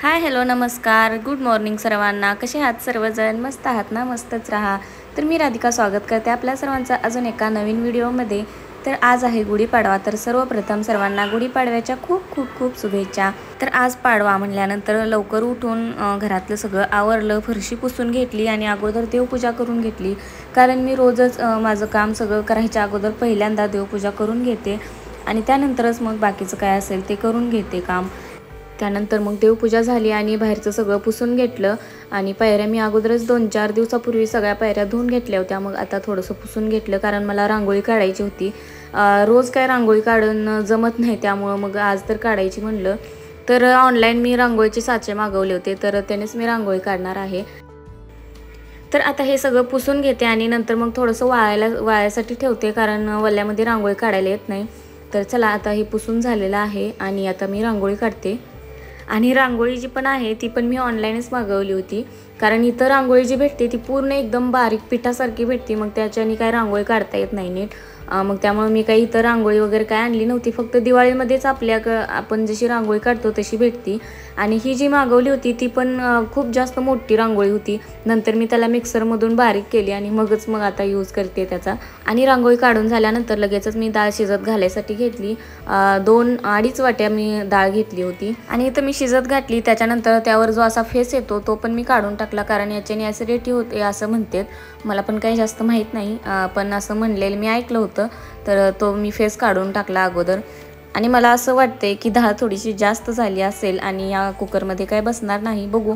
Hi hello नमस्कार good morning सर्वांना. कसे आहात सर्वजण? मस्त आहात ना? मस्तच राहा. तर मी राधिका स्वागत करते आपल्या सर्वांचं अजून एका नवीन व्हिडिओमध्ये. तर आज आहे गुढीपाडवा. तर सर्वप्रथम सर्वांना गुढीपाडव्याच्या खूप खूप खूप शुभेच्छा. तर आज पाडवा म्हणल्यानंतर लवकर उठून घरातलं सगळं आवरलं, फरशी पुसून घेतली आणि अगोदर देवपूजा करून घेतली. कारण मी रोजच माझं काम सगळं करायच्या अगोदर पहिल्यांदा देवपूजा करून घेते आणि त्यानंतरच मग बाकीचं काय असेल ते करून घेते काम. त्यानंतर मग देवपूजा झाली आणि बाहेरचं सगळं पुसून घेतलं आणि पायऱ्या मी अगोदरच 2-4 दिवसापूर्वी सगळ्या पायऱ्या धुवून घेतल्या होत्या. मग आता थोडंसं पुसून घेतलं कारण मला रांगोळी काढायची होती. रोज काय रांगोळी काढून जमत नाही, त्यामुळं मग आज तर काढायची म्हणलं. तर ऑनलाईन मी रांगोळीचे साचे मागवले होते, तर त्यानेच मी रांगोळी काढणार आहे. तर आता हे सगळं पुसून घेते आणि नंतर मग थोडंसं वाळायसाठी ठेवते कारण वल्ल्यामध्ये रांगोळी काढायला येत नाही. तर चला आता हे पुसून झालेलं आहे आणि आता मी रांगोळी काढते. आणि रांगोळी जी पण आहे ती पण मी ऑनलाईनच मागवली होती कारण इथं रांगोळी जी भेटते ती पूर्ण एकदम बारीक पिठासारखी भेटते. मग त्याच्याने काय रांगोळी काढता येत नाही नीट. मग त्यामुळे मी काही इथं रांगोळी वगैरे काय आणली नव्हती. फक्त दिवाळीमध्येच आपण जशी रांगोळी काढतो तशी भेटती. आणि ही जी मागवली होती ती पण खूप जास्त मोठी रांगोळी होती. नंतर मी त्याला मिक्सरमधून बारीक केली आणि मग आता यूज करते त्याचा. आणि रांगोळी काढून झाल्यानंतर लगेचच मी डाळ शिजत घालायसाठी घेतली. 2-2.5 वाट्या मी डाळ घेतली होती आणि इथं मी शिजत घातली. त्याच्यानंतर त्यावर जो असा फेस येतो तो पण मी काढून टाकला कारण याच्याने ॲसिडिटी होते असं म्हणतात. मला पण काही जास्त माहीत नाही, पण असं म्हणलेलं मी ऐकलं होतं. तर तो मी फेस काढून टाकला अगोदर. आणि मला असं वाटते की डाळ थोडीशी जास्त झाली असेल आणि या कुकरमध्ये काय बसणार नाही. बघू,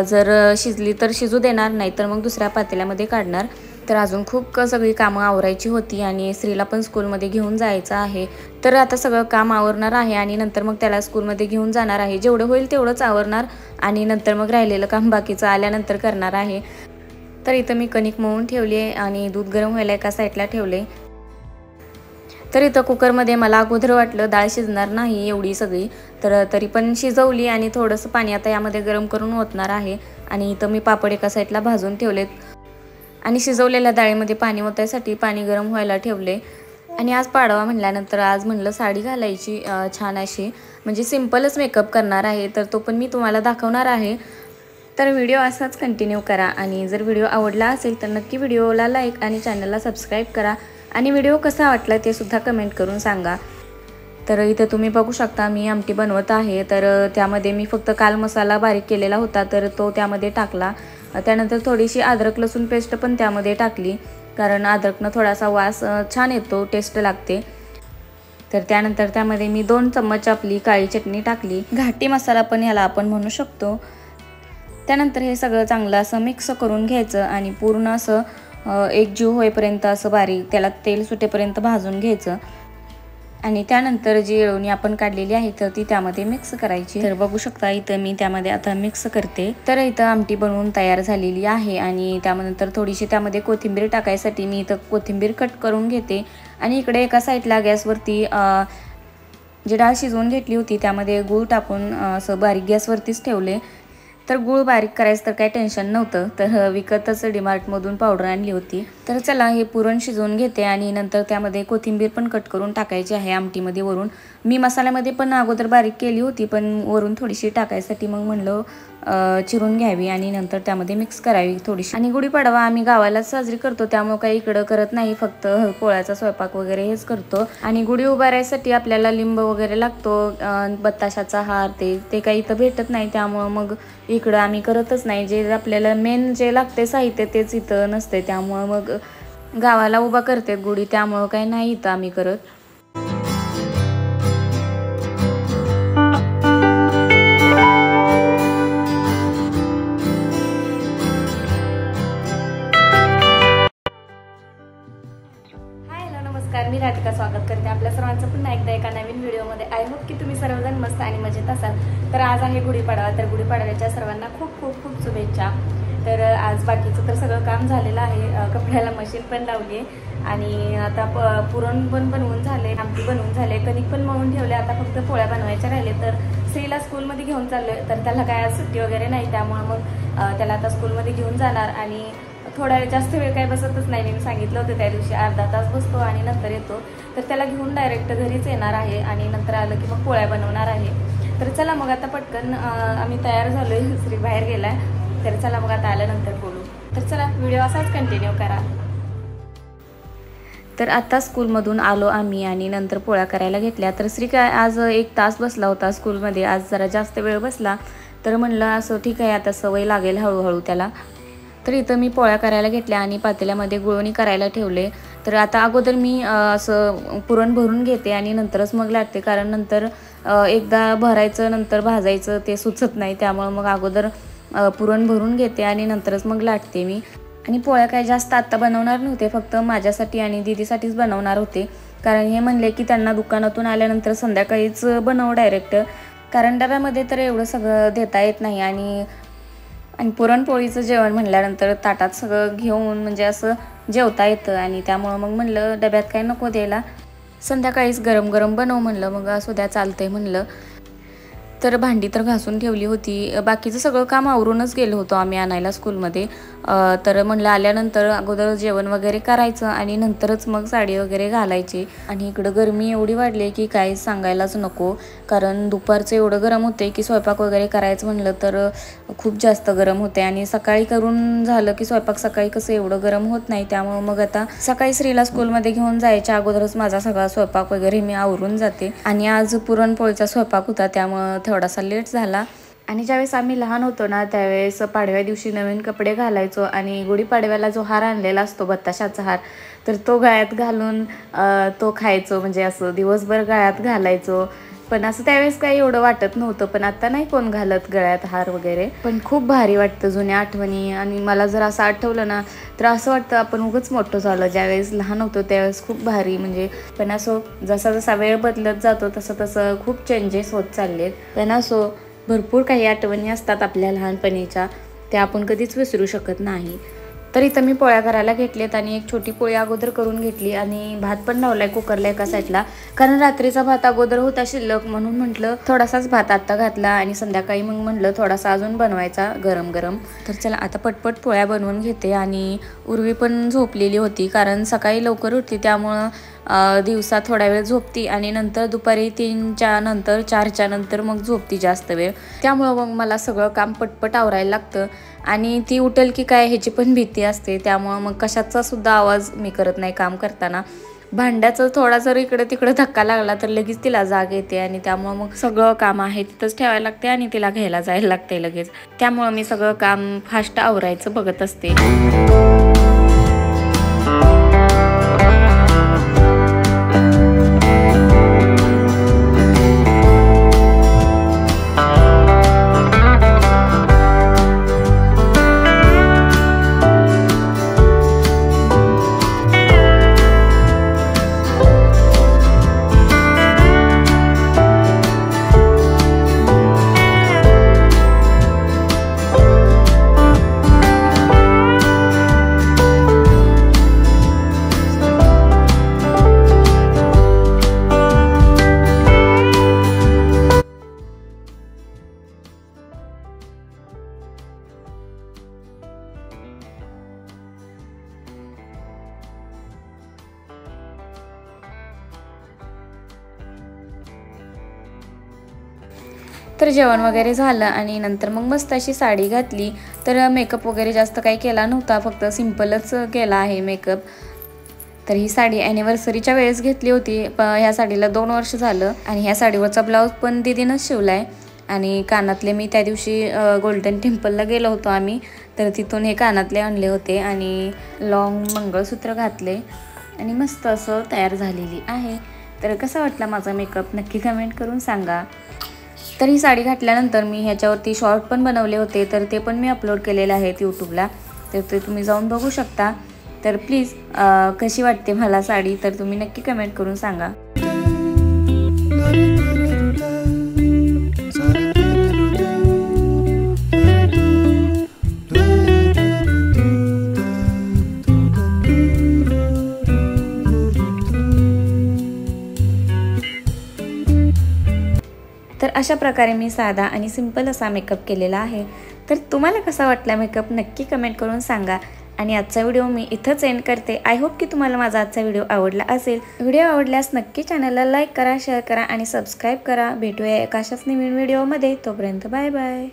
जर शिजली तर शिजू देणार, नाही तर मग दुसऱ्या पातेल्यामध्ये काढणार. तर अजून खूप सगळी कामं आवरायची होती आणि स्त्रीला पण स्कूलमध्ये घेऊन जायचं आहे. तर आता सगळं काम आवरणार आहे आणि नंतर मग त्याला स्कूलमध्ये घेऊन जाणार आहे. जेवढं होईल तेवढंच आवरणार आणि नंतर मग राहिलेलं काम बाकीचं आल्यानंतर करणार आहे. तर इथं मी कणिक मळून ठेवली आहे आणि दूध गरम व्हायला एका साईडला ठेवले. तर इथं कुकरमध्ये मला अगोदर वाटलं डाळ शिजणार नाही एवढी सगळी, तर तरी पण शिजवली आणि थोडंसं पाणी आता यामध्ये गरम करून ओतणार आहे. आणि इथं मी पापड एका साईडला भाजून ठेवलेत आणि शिजवलेल्या डाळीमध्ये पाणी ओतायसाठी पाणी गरम व्हायला ठेवले. आणि आज पाडवा म्हणल्यानंतर आज म्हणलं साडी घालायची छान अशी, म्हणजे सिम्पलच मेकअप करणार आहे. तर तो पण मी तुम्हाला दाखवणार आहे. तर व्हिडिओ असाच कंटिन्यू करा आणि जर व्हिडिओ आवडला असेल तर नक्की व्हिडिओला लाईक आणि चॅनलला सबस्क्राईब करा आणि व्हिडिओ कसा वाटला ते सुद्धा कमेंट करून सांगा. तर इथे तुम्ही बघू शकता मी आमटी बनवत आहे. तर त्यामध्ये मी फक्त काल मसाला बारीक केलेला होता तर तो त्यामध्ये टाकला. त्यानंतर थोडीशी अद्रक लसूण पेस्ट पण त्यामध्ये टाकली कारण अद्रकनं थोडासा वास छान येतो, टेस्ट लागते. तर त्यानंतर त्यामध्ये मी 2 चम्मच आपली काळी चटणी टाकली. घाटी मसाला पण याला आपण म्हणू शकतो. त्यानंतर हे सगळं चांगलं असं मिक्स करून घ्यायचं आणि पूर्ण असं एकजीव होईपर्यंत असं बारीक त्याला तेल सुटेपर्यंत भाजून घ्यायचं. आणि त्यानंतर जी येळवणी आपण काढलेली आहे तर ती त्यामध्ये मिक्स करायची. तर बघू शकता इथं मी त्यामध्ये आता मिक्स करते. तर इथं आमटी बनवून तयार झालेली आहे आणि त्यानंतर थोडीशी त्यामध्ये कोथिंबीर टाकायसाठी मी इथं कोथिंबीर कट करून घेते. आणि इकडे एका साईडला गॅसवरती जी डाळ शिजवून घेतली होती त्यामध्ये गूळ टाकून असं बारीक गॅसवरतीच ठेवले. तर गूळ बारीक करायचं तर काही टेन्शन नव्हतं, तर विकतच डीमार्टमधून पावडर आणली होती. तर चला हे पुरण शिजवून घेते आणि नंतर त्यामध्ये कोथिंबीर पण कट करून टाकायची आहे आमटीमध्ये वरून. मी मसाल्यामध्ये पण अगोदर बारीक केली होती पण वरून थोडीशी टाकायसाठी मग म्हणलं चिरून घ्यावी आणि नंतर त्यामध्ये मिक्स करावी थोडीशी. आणि गुढीपाडवा आम्ही गावालाच साजरी करतो त्यामुळे काही इकडं करत नाही, फक्त पोळ्याचा स्वयंपाक वगैरे हेच करतो. आणि गुढी उभारायसाठी आपल्याला लिंब वगैरे लागतो, बत्ताशाचा हार ते काही इथं भेटत नाही त्यामुळं मग इकडं आम्ही करतच नाही. जे आपल्याला मेन जे लागते साहित्य तेच इथं नसते त्यामुळं मग गावाला उभा करते गुढी, त्यामुळं काही नाही इथं आम्ही करत. नमस्कार, मी राधिका स्वागत करते आपल्या सर्वांचं पुन्हा एकदा एका नवीन व्हिडिओमध्ये. आय होप की तुम्ही सर्वजण मस्त आणि मजेत असाल. तर आज आहे गुढीपाडवा. तर गुढीपाडव्याच्या सर्वांना खूप खूप खूप शुभेच्छा. तर आज बाकीचं तर सगळं काम झालेलं आहे, कपड्याला मशीन पण लावली आहे आणि आता पुरण पण बनवून झाले, आमटी बनवून झाले, कणिक पण मळून ठेवले. आता फक्त पोळ्या बनवायच्या राहिले. तर स्त्रीला स्कूलमध्ये घेऊन चाललोय, तर त्याला काय आज सुट्टी वगैरे नाही त्यामुळे मग त्याला आता स्कूलमध्ये घेऊन जाणार आणि थोडा जास्त वेळ काय बसतच नाही. मी सांगितलं होतं त्या दिवशी अर्धा तास बसतो आणि नंतर येतो. तर त्याला घेऊन डायरेक्ट घरीच येणार आहे आणि नंतर आलं की मग पोळ्या बनवणार आहे. तर चला मग आता पटकन आम्ही तयार झालोय. श्री बाहेर गेलाय. तर चला मग आता आल्यानंतर बोलू. तर चला व्हिडिओ असाच कंटिन्यू करा. तर आता स्कूलमधून आलो आम्ही आणि नंतर पोळ्या करायला घेतल्या. तर श्री काय आज 1 तास बसला होता स्कूलमध्ये. आज जरा जास्त वेळ बसला. तर म्हणलं असं ठीक आहे आता सवय लागेल हळूहळू त्याला. तर इथं मी पोळ्या करायला घेतल्या आणि पातेल्यामध्ये गुळवणी करायला ठेवले. तर आता अगोदर मी असं पुरण भरून घेते आणि नंतरच मग लाटते. कारण नंतर एकदा भरायचं नंतर भाजायचं ते सुचत नाही. त्यामुळे मग अगोदर पुरण भरून घेते आणि नंतरच मग लाटते मी. आणि पोळ्या काय जास्त आत्ता बनवणार नव्हते. फक्त माझ्यासाठी आणि दीदीसाठीच बनवणार होते. कारण हे म्हणले की त्यांना दुकानातून आल्यानंतर संध्याकाळीच बनव डायरेक्ट. कारण डब्यामध्ये तर एवढं सगळं देता येत नाही. आणि पुरणपोळीचं जेवण म्हणल्यानंतर ताटात सगळं घेऊन म्हणजे असं जेवता येतं. आणि त्यामुळं मग म्हणलं डब्यात काय नको द्यायला, संध्याकाळीच गरम गरम बनव म्हणलं. मग असू द्या चालतंय म्हणलं. तर भांडी तर घासून ठेवली होती. बाकीचं सगळं काम आवरूनच गेलो होतो आम्ही आणायला स्कूलमध्ये. तर म्हणलं आल्यानंतर अगोदर जेवण वगैरे करायचं आणि नंतरच मग साडी वगैरे घालायची. आणि इकडं गरमी एवढी वाढली की काही सांगायलाच नको. कारण दुपारचं एवढं गरम होते की स्वयंपाक वगैरे करायचं म्हणलं तर खूप जास्त गरम होते. आणि सकाळी करून झालं की स्वयंपाक सकाळी कसं एवढं गरम होत नाही. त्यामुळं मग आता सकाळी श्रीला स्कूलमध्ये घेऊन जायच्या अगोदरच माझा सगळा स्वयंपाक वगैरे मी आवरून जाते. आणि आज पुरणपोळीचा स्वयंपाक होता त्यामुळं थोडासा लेट झाला. आणि ज्यावेळेस आम्ही लहान होतो ना त्यावेळेस पाडव्या दिवशी नवीन कपडे घालायचो आणि गुढीपाडव्याला जो हार आणलेला असतो बत्ताशाचा हार, तर तो गळ्यात घालून तो खायचो. म्हणजे असं दिवसभर गळ्यात घालायचो. पण असं त्यावेळेस काही एवढं वाटत नव्हतं. पण आता नाही कोण घालत गळ्यात हार वगैरे. पण खूप भारी वाटतं जुन्या आठवणी. आणि मला जर असं आठवलं ना तर असं वाटतं आपण उगाच मोठं झालं. ज्यावेळेस लहान होतो त्यावेळेस खूप भारी म्हणजे. पण असो जसा जसा वेळ बदलत जातो तसं तसं खूप चेंजेस होत चाललेत. पण असो भरपूर काही आठवणी असतात आपल्या लहानपणीच्या, त्या आपण कधीच विसरू शकत नाही. तर इथं मी पोळ्या करायला घेतलेत आणि एक छोटी पोळी अगोदर करून घेतली आणि भात पण लावलाय कुकरला एका साईडला. कारण रात्रीचा भात अगोदर होता शिल्लक म्हणून म्हटलं थोडासाच भात आत्ता घातला आणि संध्याकाळी मग म्हटलं थोडासा अजून बनवायचा गरम गरम. तर चला आता पटपट पोळ्या बनवून घेते. आणि उर्वी पण झोपलेली होती कारण सकाळी लवकर उठली त्यामुळं दिवसा थोडा वेळ झोपती आणि नंतर दुपारी 3च्या नंतर 4च्या नंतर मग झोपती जास्त वेळ. त्यामुळं मग मला सगळं काम पटपट आवरायला लागतं. आणि ती उठेल की काय ह्याची पण भीती असते. त्यामुळं मग कशाचा सुद्धा आवाज मी करत नाही काम करताना. भांड्याचं थोडा जर इकडे तिकडे धक्का लागला तर लगेच तिला जाग येते. आणि त्यामुळं मग सगळं काम आहे तिथंच ठेवायला लागते आणि तिला घ्यायला जायला लागते लगेच. त्यामुळं मी सगळं काम फास्ट आवरायचं बघत असते. तर जेवण वगैरे झालं आणि नंतर मग मस्त अशी साडी घातली. तर मेकअप वगैरे जास्त काही केला नव्हता, फक्त सिंपलच केला आहे मेकअप. तर ही साडी ॲनिव्हर्सरीच्या वेळेस घेतली होती. ह्या साडीला 2 वर्ष झालं. आणि ह्या साडीवरचा ब्लाऊज पण दीदीनंच शिवला आहे. आणि कानातले मी त्या दिवशी गोल्डन टेम्पलला गेलो होतो आम्ही, तर तिथून हे कानातले आणले होते आणि लॉंग मंगळसूत्र घातले आणि मस्त असं तयार झालेली आहे. तर कसा वाटला माझा मेकअप नक्की कमेंट करून सांगा. तर ही साडी घातल्यानंतर मी ह्याच्यावरती शॉर्ट पण बनवले होते, तर ते पण मी अपलोड केलेले आहेत यूट्यूबला, तर ते तुम्ही जाऊन बघू शकता. तर प्लीज कशी वाटते मला साडी तर तुम्ही नक्की कमेंट करून सांगा. तर अशा प्रकारे मी साधा आणि सिंपल असा मेकअप केलेला आहे. तर तुम्हाला कसा वाटला मेकअप नक्की कमेंट करून सांगा. आणि आजचा व्हिडिओ मी इथंच एंड करते। आय होप की तुम्हाला माझा आजचा व्हिडिओ आवडला असेल। व्हिडिओ आवडल्यास नक्की चॅनलला लाईक करा, शेअर करा आणि सबस्क्राईब करा। भेटूया एका अशाच नवीन व्हिडिओमध्ये, तोपर्यंत बाय बाय।